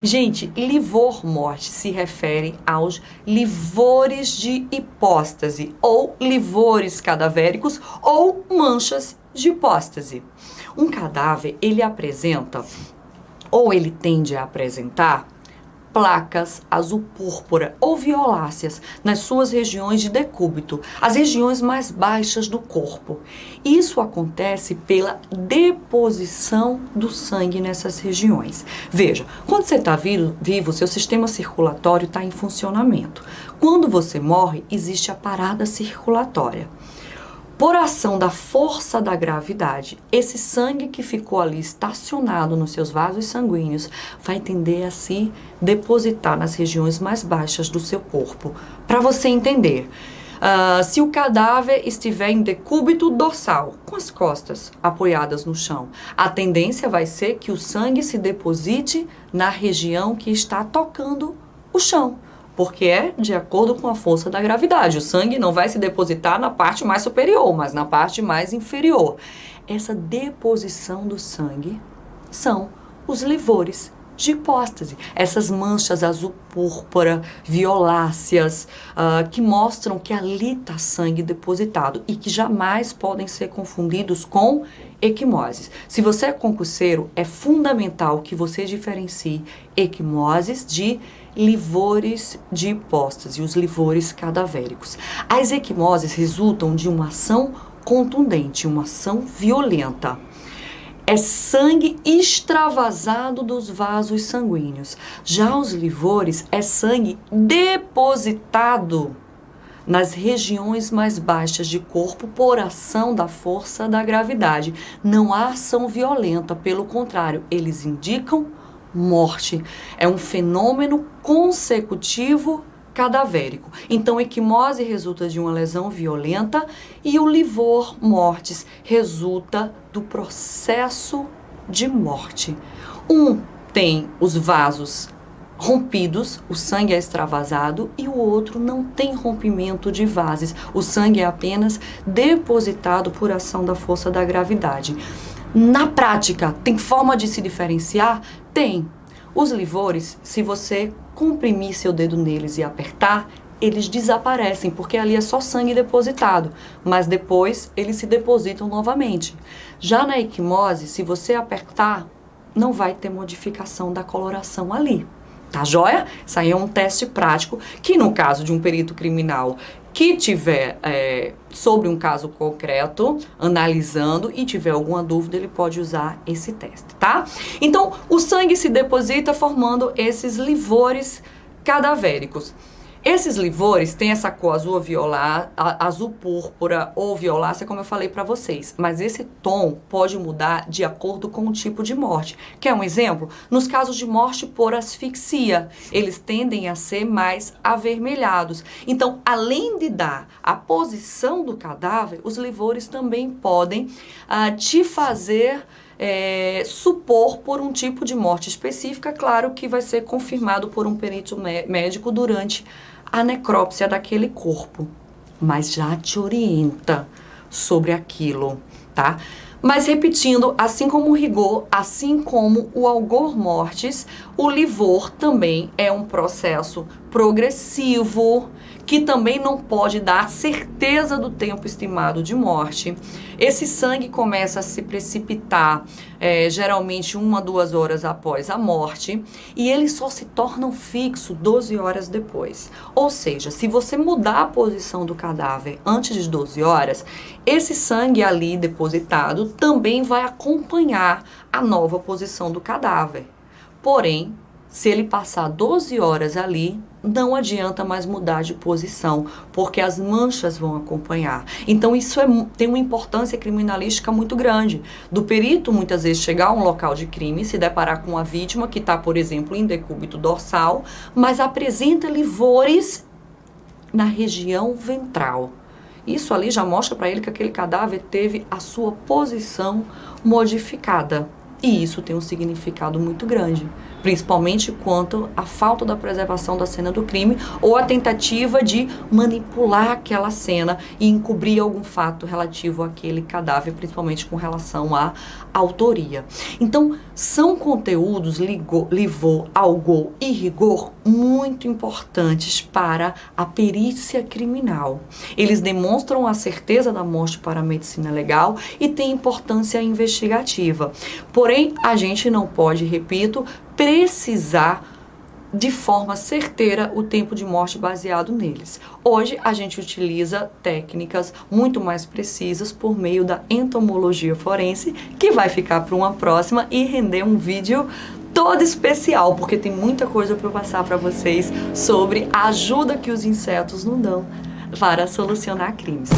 Gente, livor mortis se refere aos livores de hipóstase, ou livores cadavéricos, ou manchas de hipóstase. Um cadáver, ele apresenta, ou ele tende a apresentar, placas azul púrpura ou violáceas nas suas regiões de decúbito, as regiões mais baixas do corpo. Isso acontece pela deposição do sangue nessas regiões. Veja, quando você está vivo, seu sistema circulatório está em funcionamento. Quando você morre, existe a parada circulatória. Por ação da força da gravidade, esse sangue que ficou ali estacionado nos seus vasos sanguíneos vai tender a se depositar nas regiões mais baixas do seu corpo. Para você entender, se o cadáver estiver em decúbito dorsal, com as costas apoiadas no chão, a tendência vai ser que o sangue se deposite na região que está tocando o chão. Porque é de acordo com a força da gravidade. O sangue não vai se depositar na parte mais superior, mas na parte mais inferior. Essa deposição do sangue são os livores de hipóstase. Essas manchas azul púrpura, violáceas, que mostram que ali está sangue depositado e que jamais podem ser confundidos com equimoses. Se você é concurseiro, é fundamental que você diferencie equimoses de livores de hipóstase, os livores cadavéricos. As equimoses resultam de uma ação contundente, uma ação violenta. É sangue extravasado dos vasos sanguíneos. Já os livores é sangue depositado nas regiões mais baixas de corpo por ação da força da gravidade. Não há ação violenta, pelo contrário, eles indicam morte. É um fenômeno consecutivo cadavérico. Então, equimose resulta de uma lesão violenta e o livor mortis resulta do processo de morte. Um tem os vasos rompidos, o sangue é extravasado, e o outro não tem rompimento de vasos. O sangue é apenas depositado por ação da força da gravidade. Na prática, tem forma de se diferenciar? Tem. Os livores, se você comprimir seu dedo neles e apertar, eles desaparecem, porque ali é só sangue depositado, mas depois eles se depositam novamente. Já na equimose, se você apertar, não vai ter modificação da coloração ali. Tá joia? Isso aí é um teste prático que, no caso de um perito criminal que tiver sobre um caso concreto, analisando e tiver alguma dúvida, ele pode usar esse teste, tá? Então, o sangue se deposita formando esses livores cadavéricos. Esses livores têm essa cor azul púrpura ou violácea, como eu falei para vocês. Mas esse tom pode mudar de acordo com o tipo de morte. Quer um exemplo? Nos casos de morte por asfixia, eles tendem a ser mais avermelhados. Então, além de dar a posição do cadáver, os livores também podem te fazer supor por um tipo de morte específica, claro que vai ser confirmado por um perito médico durante a necrópsia daquele corpo, mas já te orienta sobre aquilo, tá? Mas repetindo, assim como o rigor, assim como o algor mortis, o livor também é um processo progressivo, que também não pode dar certeza do tempo estimado de morte. Esse sangue começa a se precipitar, geralmente 1 a 2 horas após a morte, e ele só se torna fixo 12 horas depois. Ou seja, se você mudar a posição do cadáver antes de 12 horas, esse sangue ali depositado também vai acompanhar a nova posição do cadáver. Porém, se ele passar 12 horas ali, não adianta mais mudar de posição, porque as manchas vão acompanhar. Então isso tem uma importância criminalística muito grande. Do perito, muitas vezes, chegar a um local de crime, se deparar com uma vítima que está, por exemplo, em decúbito dorsal, mas apresenta livores na região ventral. Isso ali já mostra para ele que aquele cadáver teve a sua posição modificada. E isso tem um significado muito grande. principalmente quanto à falta da preservação da cena do crime ou a tentativa de manipular aquela cena e encobrir algum fato relativo àquele cadáver, principalmente com relação à autoria. Então, são conteúdos livor, algor e rigor muito importantes para a perícia criminal. Eles demonstram a certeza da morte para a medicina legal e têm importância investigativa. Porém, a gente não pode, repito, precisar de forma certeira o tempo de morte baseado neles. Hoje a gente utiliza técnicas muito mais precisas por meio da entomologia forense, que vai ficar para uma próxima e render um vídeo todo especial, porque tem muita coisa para eu passar para vocês sobre a ajuda que os insetos nos dão para solucionar crimes.